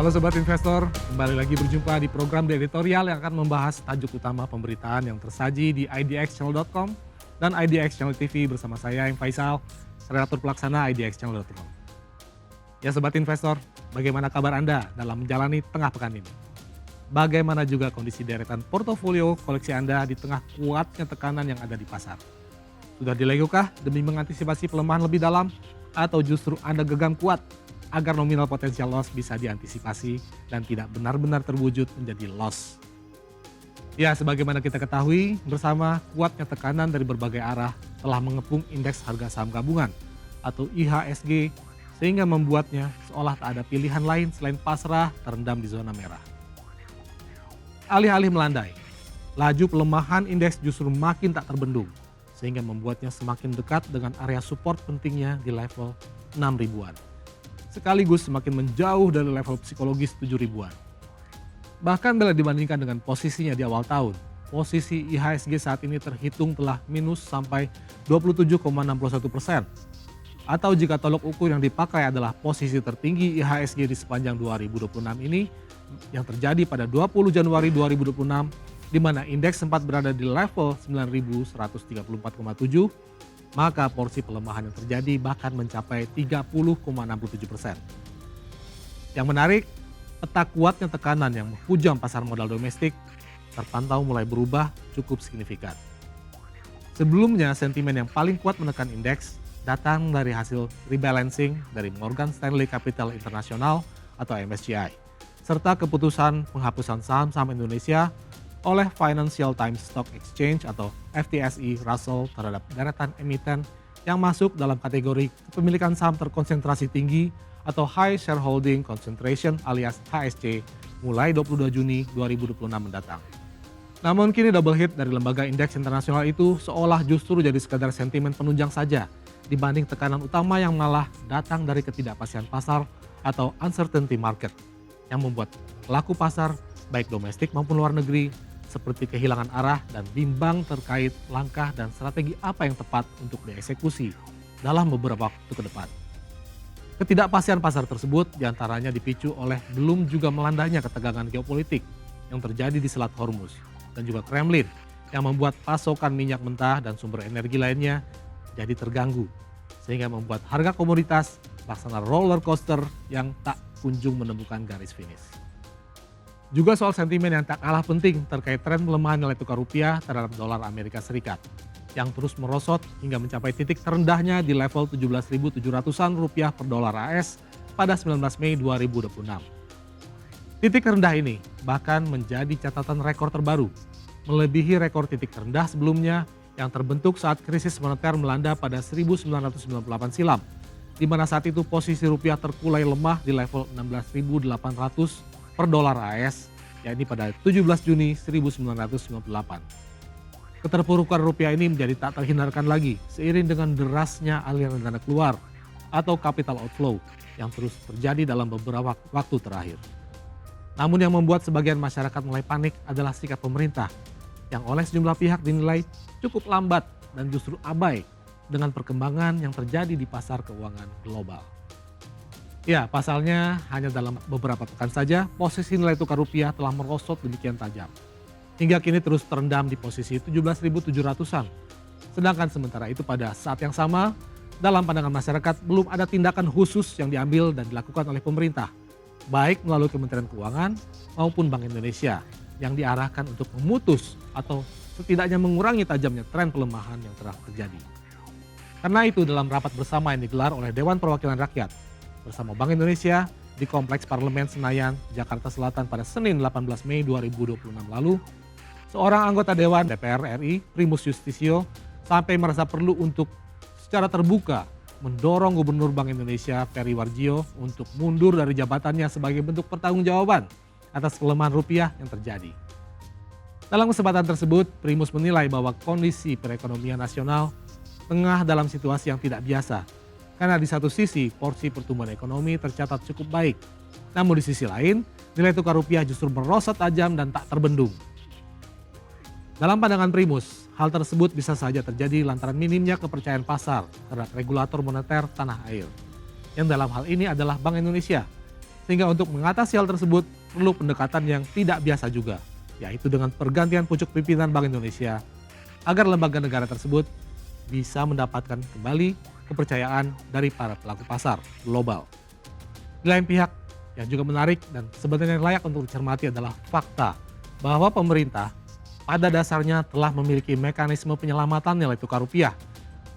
Halo Sobat Investor, kembali lagi berjumpa di program The Editorial yang akan membahas tajuk utama pemberitaan yang tersaji di idxchannel.com dan IDX Channel TV bersama saya, Im Faisal, Redaktur Pelaksana idxchannel.com. Ya Sobat Investor, bagaimana kabar Anda dalam menjalani tengah pekan ini? Bagaimana juga kondisi deretan portofolio koleksi Anda di tengah kuatnya tekanan yang ada di pasar? Sudah dilegokah demi mengantisipasi pelemahan lebih dalam atau justru Anda genggam kuat agar nominal potensial loss bisa diantisipasi dan tidak benar-benar terwujud menjadi loss? Ya, sebagaimana kita ketahui bersama, kuatnya tekanan dari berbagai arah telah mengepung indeks harga saham gabungan atau IHSG sehingga membuatnya seolah tak ada pilihan lain selain pasrah terendam di zona merah. Alih-alih melandai, laju pelemahan indeks justru makin tak terbendung sehingga membuatnya semakin dekat dengan area support pentingnya di level 6 ribuan. Sekaligus semakin menjauh dari level psikologis 7 ribuan. Bahkan bila dibandingkan dengan posisinya di awal tahun, posisi IHSG saat ini terhitung telah minus sampai 27,61%. Atau jika tolok ukur yang dipakai adalah posisi tertinggi IHSG di sepanjang 2026 ini yang terjadi pada 20 Januari 2026, di mana indeks sempat berada di level 9.134,7, maka porsi pelemahan yang terjadi bahkan mencapai 30,67%. Yang menarik, peta kuatnya tekanan yang menghujam pasar modal domestik terpantau mulai berubah cukup signifikan. Sebelumnya, sentimen yang paling kuat menekan indeks datang dari hasil rebalancing dari Morgan Stanley Capital International atau MSCI, serta keputusan penghapusan saham-saham Indonesia oleh Financial Times Stock Exchange atau FTSE Russell terhadap deretan emiten yang masuk dalam kategori kepemilikan saham terkonsentrasi tinggi atau High Shareholding Concentration alias HSC mulai 22 Juni 2026 mendatang. Namun kini double hit dari lembaga indeks internasional itu seolah justru jadi sekadar sentimen penunjang saja dibanding tekanan utama yang malah datang dari ketidakpastian pasar atau uncertainty market yang membuat pelaku pasar baik domestik maupun luar negeri seperti kehilangan arah dan bimbang terkait langkah dan strategi apa yang tepat untuk dieksekusi dalam beberapa waktu ke depan. Ketidakpastian pasar tersebut diantaranya dipicu oleh belum juga melandainya ketegangan geopolitik yang terjadi di Selat Hormuz dan juga Kremlin yang membuat pasokan minyak mentah dan sumber energi lainnya jadi terganggu sehingga membuat harga komoditas laksana roller coaster yang tak kunjung menemukan garis finish. Juga soal sentimen yang tak kalah penting terkait tren pelemahan nilai tukar rupiah terhadap dolar Amerika Serikat yang terus merosot hingga mencapai titik terendahnya di level 17.700-an rupiah per dolar AS pada 19 Mei 2026. Titik terendah ini bahkan menjadi catatan rekor terbaru, melebihi rekor titik terendah sebelumnya yang terbentuk saat krisis moneter melanda pada 1998 silam, di mana saat itu posisi rupiah terkulai lemah di level 16.800 per dolar AS, yakni pada 17 Juni 1998. Keterpurukan rupiah ini menjadi tak terhindarkan lagi seiring dengan derasnya aliran dana keluar atau capital outflow yang terus terjadi dalam beberapa waktu terakhir. Namun yang membuat sebagian masyarakat mulai panik adalah sikap pemerintah yang oleh sejumlah pihak dinilai cukup lambat dan justru abai dengan perkembangan yang terjadi di pasar keuangan global. Ya, pasalnya hanya dalam beberapa pekan saja posisi nilai tukar rupiah telah merosot demikian tajam. Hingga kini terus terendam di posisi 17.700-an. Sedangkan sementara itu pada saat yang sama, dalam pandangan masyarakat belum ada tindakan khusus yang diambil dan dilakukan oleh pemerintah, baik melalui Kementerian Keuangan maupun Bank Indonesia yang diarahkan untuk memutus atau setidaknya mengurangi tajamnya tren pelemahan yang telah terjadi. Karena itu dalam rapat bersama yang digelar oleh Dewan Perwakilan Rakyat bersama Bank Indonesia di Kompleks Parlemen Senayan, Jakarta Selatan pada Senin 18 Mei 2026 lalu, seorang anggota Dewan DPR RI, Primus Yustisio, sampai merasa perlu untuk secara terbuka mendorong Gubernur Bank Indonesia Peri Warjio untuk mundur dari jabatannya sebagai bentuk pertanggungjawaban atas pelemahan rupiah yang terjadi. Dalam kesempatan tersebut, Primus menilai bahwa kondisi perekonomian nasional tengah dalam situasi yang tidak biasa. Karena di satu sisi porsi pertumbuhan ekonomi tercatat cukup baik. Namun di sisi lain, nilai tukar rupiah justru merosot tajam dan tak terbendung. Dalam pandangan Primus, hal tersebut bisa saja terjadi lantaran minimnya kepercayaan pasar terhadap regulator moneter tanah air. Yang dalam hal ini adalah Bank Indonesia Sehingga untuk mengatasi hal tersebut perlu pendekatan yang tidak biasa juga, yaitu dengan pergantian pucuk pimpinan Bank Indonesia agar lembaga negara tersebut bisa mendapatkan kembali kepercayaan dari para pelaku pasar global. Di lain pihak, yang juga menarik dan sebenarnya layak untuk dicermati adalah fakta bahwa pemerintah pada dasarnya telah memiliki mekanisme penyelamatan nilai tukar rupiah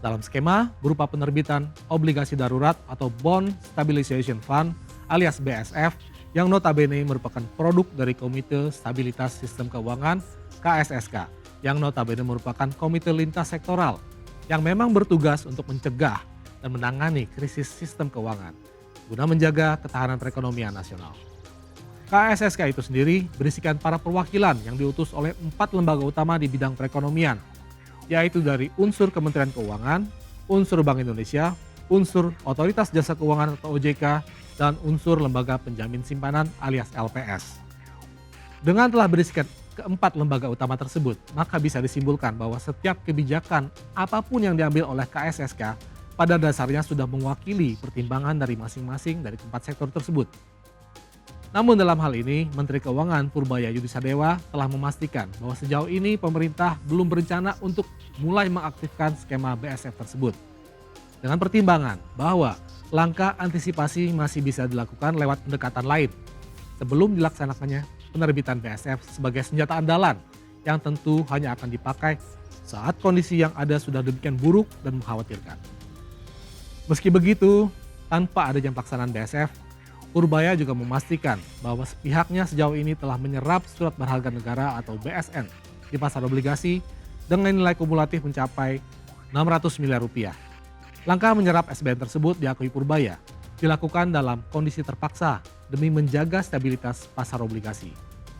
dalam skema berupa penerbitan obligasi darurat atau Bond Stabilization Fund alias BSF yang notabene merupakan produk dari Komite Stabilitas Sistem Keuangan KSSK yang notabene merupakan komite lintas sektoral yang memang bertugas untuk mencegah dan menangani krisis sistem keuangan guna menjaga ketahanan perekonomian nasional. KSSK itu sendiri berisikan para perwakilan yang diutus oleh 4 lembaga utama di bidang perekonomian, yaitu dari unsur Kementerian Keuangan, unsur Bank Indonesia, unsur Otoritas Jasa Keuangan atau OJK, dan unsur Lembaga Penjamin Simpanan alias LPS. Dengan telah berisikan keempat lembaga utama tersebut, maka bisa disimpulkan bahwa setiap kebijakan apapun yang diambil oleh KSSK pada dasarnya sudah mewakili pertimbangan dari masing-masing dari keempat sektor tersebut. Namun dalam hal ini, Menteri Keuangan Purbaya Yudisadewa telah memastikan bahwa sejauh ini pemerintah belum berencana untuk mulai mengaktifkan skema BSF tersebut. Dengan pertimbangan bahwa langkah antisipasi masih bisa dilakukan lewat pendekatan lain sebelum dilaksanakannya penerbitan BSF sebagai senjata andalan yang tentu hanya akan dipakai saat kondisi yang ada sudah demikian buruk dan mengkhawatirkan. Meski begitu, tanpa adanya pelaksanaan BSF, Purbaya juga memastikan bahwa pihaknya sejauh ini telah menyerap surat berharga negara atau BSN di pasar obligasi dengan nilai kumulatif mencapai 600 miliar rupiah. Langkah menyerap SBN tersebut diakui Purbaya dilakukan dalam kondisi terpaksa demi menjaga stabilitas pasar obligasi,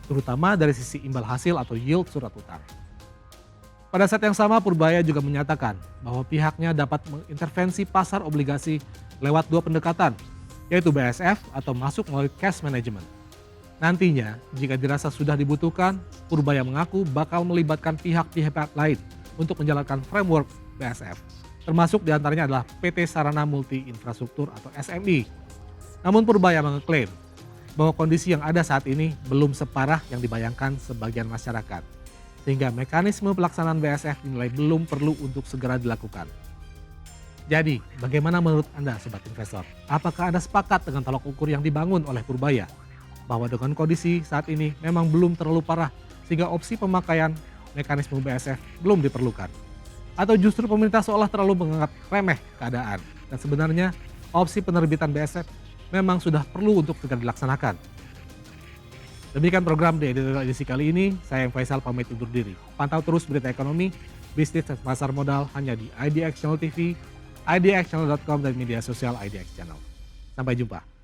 terutama dari sisi imbal hasil atau yield surat utang. Pada saat yang sama, Purbaya juga menyatakan bahwa pihaknya dapat mengintervensi pasar obligasi lewat 2 pendekatan, yaitu BSF atau masuk melalui cash management. Nantinya, jika dirasa sudah dibutuhkan, Purbaya mengaku bakal melibatkan pihak-pihak lain untuk menjalankan framework BSF. Termasuk diantaranya adalah PT Sarana Multi Infrastruktur atau SMI. Namun Purbaya mengklaim bahwa kondisi yang ada saat ini belum separah yang dibayangkan sebagian masyarakat. Sehingga mekanisme pelaksanaan BSF dinilai belum perlu untuk segera dilakukan. Jadi, bagaimana menurut Anda Sobat Investor? Apakah Anda sepakat dengan tolak ukur yang dibangun oleh Purbaya? Bahwa dengan kondisi saat ini memang belum terlalu parah sehingga opsi pemakaian mekanisme BSF belum diperlukan? Atau justru pemerintah seolah terlalu menganggap remeh keadaan dan sebenarnya opsi penerbitan BSF memang sudah perlu untuk segera dilaksanakan? Demikian program di editorial edisi kali ini, saya Faisal pamit undur diri. Pantau terus berita ekonomi, bisnis dan pasar modal hanya di IDX Channel TV, idxchannel.com dan media sosial IDX Channel. Sampai jumpa.